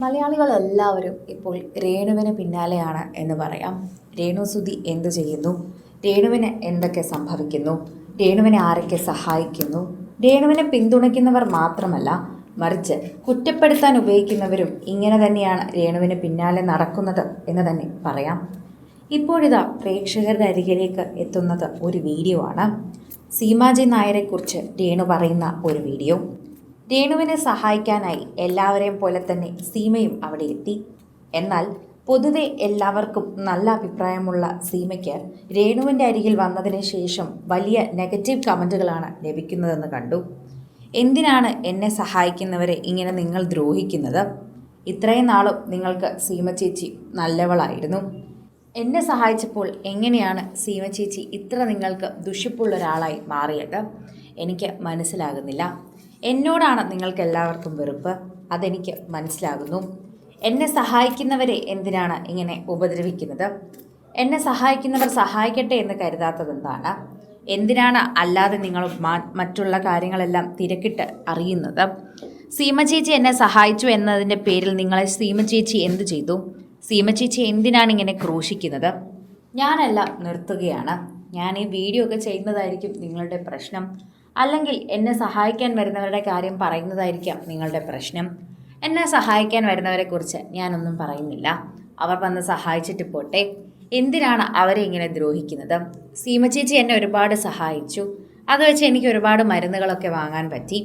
മലയാളികളെല്ലാവരും ഇപ്പോൾ രേണുവിന് പിന്നാലെയാണ് എന്ന് പറയാം. രേണുസുതി എന്തു ചെയ്യുന്നു, രേണുവിന് എന്തൊക്കെ സംഭവിക്കുന്നു, രേണുവിനെ ആരൊക്കെ സഹായിക്കുന്നു, രേണുവിനെ പിന്തുണയ്ക്കുന്നവർ മാത്രമല്ല മറിച്ച് കുറ്റപ്പെടുത്താൻ ഉപയോഗിക്കുന്നവരും ഇങ്ങനെ തന്നെയാണ് രേണുവിന് പിന്നാലെ നടക്കുന്നത് എന്ന് തന്നെ പറയാം. ഇപ്പോഴിതാ പ്രേക്ഷകരുടെ അരികിലേക്ക് എത്തുന്നത് ഒരു വീഡിയോ ആണ്. സീമാജി നായരെക്കുറിച്ച് രേണു പറയുന്ന ഒരു വീഡിയോ. രേണുവിനെ സഹായിക്കാനായി എല്ലാവരെയും പോലെ തന്നെ സീമയും അവിടെ എത്തി. എന്നാൽ പൊതുവെ എല്ലാവർക്കും നല്ല അഭിപ്രായമുള്ള സീമയ്ക്ക് രേണുവിൻ്റെ അരികിൽ വന്നതിന് ശേഷം വലിയ നെഗറ്റീവ് കമൻറ്റുകളാണ് ലഭിക്കുന്നതെന്ന് കണ്ടു. എന്തിനാണ് എന്നെ സഹായിക്കുന്നവരെ ഇങ്ങനെ നിങ്ങൾ ദ്രോഹിക്കുന്നത്? ഇത്രയും നാളും നിങ്ങൾക്ക് സീമ ചേച്ചി നല്ലവളായിരുന്നു. എന്നെ സഹായിച്ചപ്പോൾ എങ്ങനെയാണ് സീമ ചേച്ചി ഇത്ര നിങ്ങൾക്ക് ദുഷിപ്പുള്ള ഒരാളായി മാറിയത്? എനിക്ക് മനസ്സിലാകുന്നില്ല. എന്നോടാണ് നിങ്ങൾക്ക് എല്ലാവർക്കും വെറുപ്പ്, അതെനിക്ക് മനസ്സിലാകുന്നു. എന്നെ സഹായിക്കുന്നവരെ എന്തിനാണ് ഇങ്ങനെ ഉപദ്രവിക്കുന്നത്? എന്നെ സഹായിക്കുന്നവർ സഹായിക്കട്ടെ എന്ന് കരുതാത്തത് എന്താണ്? എന്തിനാണ് അല്ലാതെ നിങ്ങൾ മറ്റുള്ള കാര്യങ്ങളെല്ലാം തിരക്കിട്ട് അറിയുന്നത്? സീമ ചേച്ചി എന്നെ സഹായിച്ചു എന്നതിൻ്റെ പേരിൽ നിങ്ങളെ സീമ ചേച്ചി എന്തു ചെയ്തു? സീമ ചേച്ചി എന്തിനാണ് ഇങ്ങനെ ക്രൂശിക്കുന്നത്? ഞാനെല്ലാം നിർത്തുകയാണ്. ഞാൻ ഈ വീഡിയോ ഒക്കെ ചെയ്യുന്നതായിരിക്കും നിങ്ങളുടെ പ്രശ്നം, അല്ലെങ്കിൽ എന്നെ സഹായിക്കാൻ വരുന്നവരുടെ കാര്യം പറയുന്നതായിരിക്കാം നിങ്ങളുടെ പ്രശ്നം. എന്നെ സഹായിക്കാൻ വരുന്നവരെക്കുറിച്ച് ഞാനൊന്നും പറയുന്നില്ല. അവർ വന്ന് സഹായിച്ചിട്ട് പോട്ടെ. എന്തിനാണ് അവരെ ഇങ്ങനെ ദ്രോഹിക്കുന്നത്? സീമ ചേച്ചി എന്നെ ഒരുപാട് സഹായിച്ചു. അത് വെച്ച് എനിക്ക് ഒരുപാട് മരുന്നുകളൊക്കെ വാങ്ങാൻ പറ്റി.